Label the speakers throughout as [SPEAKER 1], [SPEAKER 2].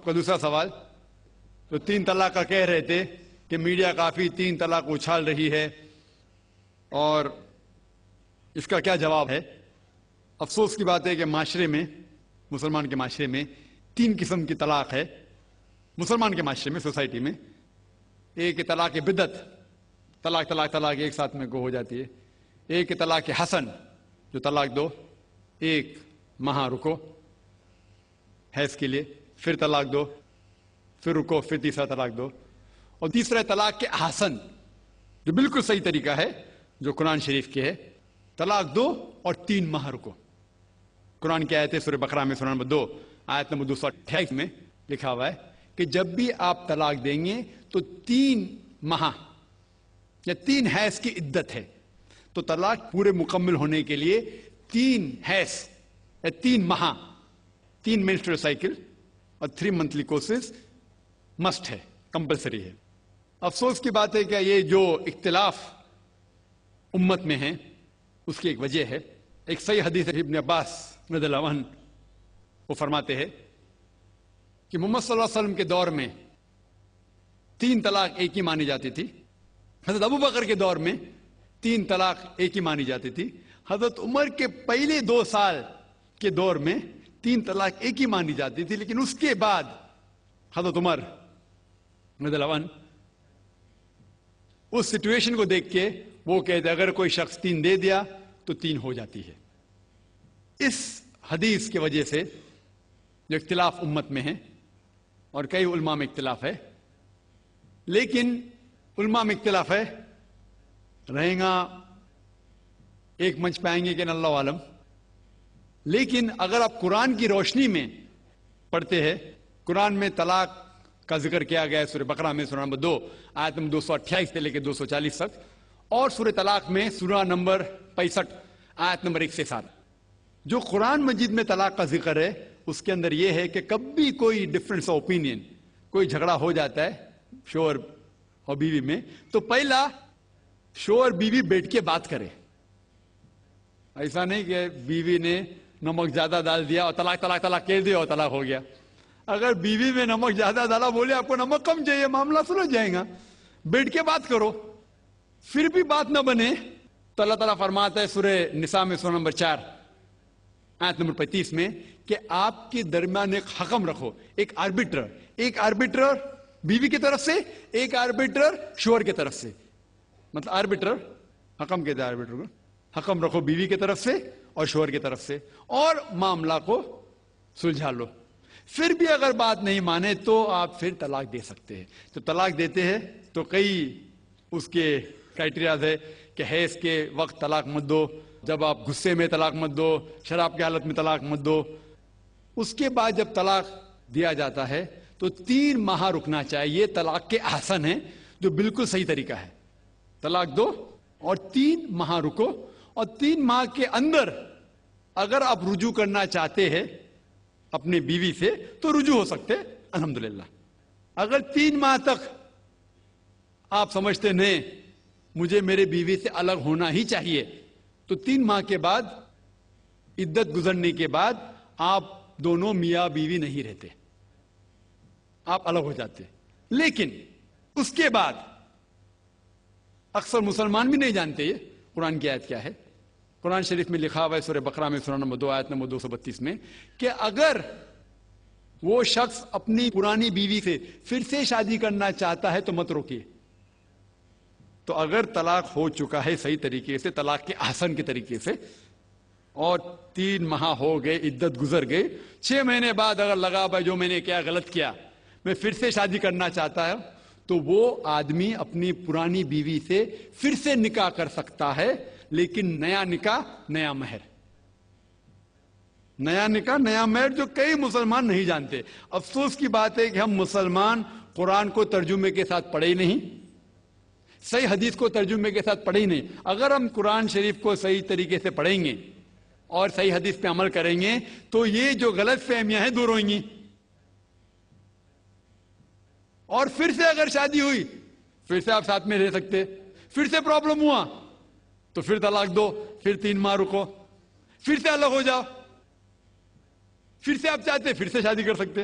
[SPEAKER 1] آپ کا دوسرا سوال، تو 3 طلاق کا کہہ رہے تھے کہ میڈیا کافی 3 طلاق اچھال رہی ہے، اور اس کا کیا جواب ہے؟ افسوس کی بات ہے کہ معاشرے میں، مسلمان کے معاشرے میں 3 قسم کی طلاق ہے۔ مسلمان کے معاشرے میں، سوسائٹی میں، ایک طلاق بدعت، طلاق طلاق طلاق ایک ساتھ میں ہو جاتی ہے۔ ایک طلاق حسن، جو طلاق دو، 1 ماہ رکو حیض کے لیے، پھر طلاق دو، پھر رکو، پھر تیسرا طلاق دو۔ اور تیسرا طلاق کے حسن، جو بالکل صحیح طریقہ ہے، جو قرآن شریف کے ہے، طلاق دو اور 3 ماہ رکو۔ قرآن کی آیت ہے سورہ بقرہ میں، سورہ نمبر 2 آیت نمبر 228 میں لکھا ہوا ہے کہ جب بھی آپ طلاق دیں گے تو 3 ماہ یا 3 حیض کی عدت ہے، تو طلاق پورے مکمل ہونے کے لیے 3 حیض یا 3 ماہ، 3 menstrual سائیکل اور 3 monthly کورسز مسٹ ہے، کمپلسری ہے۔ افسوس کی بات ہے کہ یہ جو اختلاف امت میں ہے اس کی ایک وجہ ہے۔ ایک صحیح حدیث ابن عباس رضی اللہ عنہ وہ فرماتے ہیں کہ محمد صلی اللہ علیہ وسلم کے دور میں 3 طلاق ایک ہی مانی جاتی تھی۔ حضرت ابو بکر کے دور میں 3 طلاق ایک ہی مانی جاتی تھی۔ حضرت عمر کے پہلے 2 سال کے دور میں 3 طلاق ایک ہی مانی جاتی تھی، لیکن اس کے بعد حضرت عمر رضی اللہ عنہ اس سچویشن کو دیکھ کے وہ کہتے اگر کوئی شخص 3 دے دیا تو 3 ہو جاتی ہے۔ اس حدیث کی وجہ سے جو اختلاف امت میں ہے، اور کئی علماء میں اختلاف ہے، لیکن علماء میں اختلاف ہے، رہیں گا ایک منچ پہ آئیں گے کہ اللہ عالم، لیکن اگر آپ قرآن کی روشنی میں پڑھتے ہیں، قرآن میں طلاق کا ذکر کیا گیا ہے سورہ بقرہ میں، سورہ نمبر 2 آیت نمبر 228 سے لے کے 240 تک، اور سورہ طلاق میں سورہ نمبر 65 آیت نمبر 1 سے 7۔ جو قرآن مجید میں طلاق کا ذکر ہے اس کے اندر یہ ہے کہ کبھی کوئی ڈفرنس آف اوپینین، کوئی جھگڑا ہو جاتا ہے شوہر اور بیوی میں، تو پہلا شوہر بیوی بیٹھ کے بات کرے۔ ایسا نہیں کہ بیوی نے نمک زیادہ ڈال دیا اور طلاق طلاق طلاق کہہ دیا اور طلاق ہو گیا۔ اگر بیوی میں نمک زیادہ ڈالا، بولے آپ کو نمک کم چاہیے، معاملہ سلجھ جائے گا، بیٹھ کے بات کرو۔ پھر بھی بات نہ بنے تو اللہ تعالیٰ فرماتا ہے سورہ نساء میں، سورہ نمبر 4 آیت نمبر 35 میں کہ آپ کے درمیان ایک حکم رکھو، ایک آربیٹر بیوی کی طرف سے، ایک آربیٹر شوہر کی طرف سے۔ مطلب آربیٹر، حکم کہتے ہیں آربیٹر کو، حکم رکھو بیوی کی طرف سے اور شوہر کی طرف سے، اور معاملہ کو سلجھا لو۔ پھر بھی اگر بات نہیں مانے تو آپ پھر طلاق دے سکتے ہیں۔ تو طلاق دیتے ہیں تو کئی اس کے کرائٹیریاز ہے کہ حیض کے وقت طلاق مت دو، جب آپ غصے میں طلاق مت دو، شراب کی حالت میں طلاق مت دو۔ اس کے بعد جب طلاق دیا جاتا ہے تو 3 ماہ رکنا چاہیے۔ یہ طلاق کے احسن ہیں، جو بالکل صحیح طریقہ ہے۔ طلاق دو اور 3 ماہ رکو، اور 3 ماہ کے اندر اگر آپ رجوع کرنا چاہتے ہیں اپنے بیوی سے تو رجوع ہو سکتے، الحمدللہ۔ اگر 3 ماہ تک آپ سمجھتے نہیں مجھے میرے بیوی سے الگ ہونا ہی چاہیے، تو 3 ماہ کے بعد، عدت گزرنے کے بعد، آپ دونوں میاں بیوی نہیں رہتے، آپ الگ ہو جاتے۔ لیکن اس کے بعد اکثر مسلمان بھی نہیں جانتے یہ قرآن کی آیت کیا ہے۔ قرآن شریف میں لکھا ہوا ہے سورہ بقرہ میں، سورہ نمبر 2 آیت نمبر 232 میں کہ اگر وہ شخص اپنی پرانی بیوی سے پھر سے شادی کرنا چاہتا ہے تو مت روکیے۔ تو اگر طلاق ہو چکا ہے صحیح طریقے سے، طلاق کے احسن کے طریقے سے، اور 3 ماہ ہو گئے، عدت گزر گئی، 6 مہینے بعد اگر لگا بھائی جو میں نے کیا غلط کیا، میں پھر سے شادی کرنا چاہتا ہوں، تو وہ آدمی اپنی پرانی بیوی سے پھر سے نکاح کر سکتا ہے، لیکن نیا نکاح نیا مہر، نیا نکاح نیا مہر، جو کئی مسلمان نہیں جانتے۔ افسوس کی بات ہے کہ ہم مسلمان قرآن کو ترجمے کے ساتھ پڑھے ہی نہیں، صحیح حدیث کو ترجمے کے ساتھ پڑھے ہی نہیں۔ اگر ہم قرآن شریف کو صحیح طریقے سے پڑھیں گے اور صحیح حدیث پہ عمل کریں گے تو یہ جو غلط فہمیاں ہیں دور ہوئیں گی۔ اور پھر سے اگر شادی ہوئی، پھر سے آپ ساتھ میں رہ سکتے، پھر سے پرابلم ہوا تو پھر طلاق دو، پھر 3 ماہ رکو، پھر سے الگ ہو جاؤ، پھر سے آپ چاہتے پھر سے شادی کر سکتے۔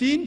[SPEAKER 1] 3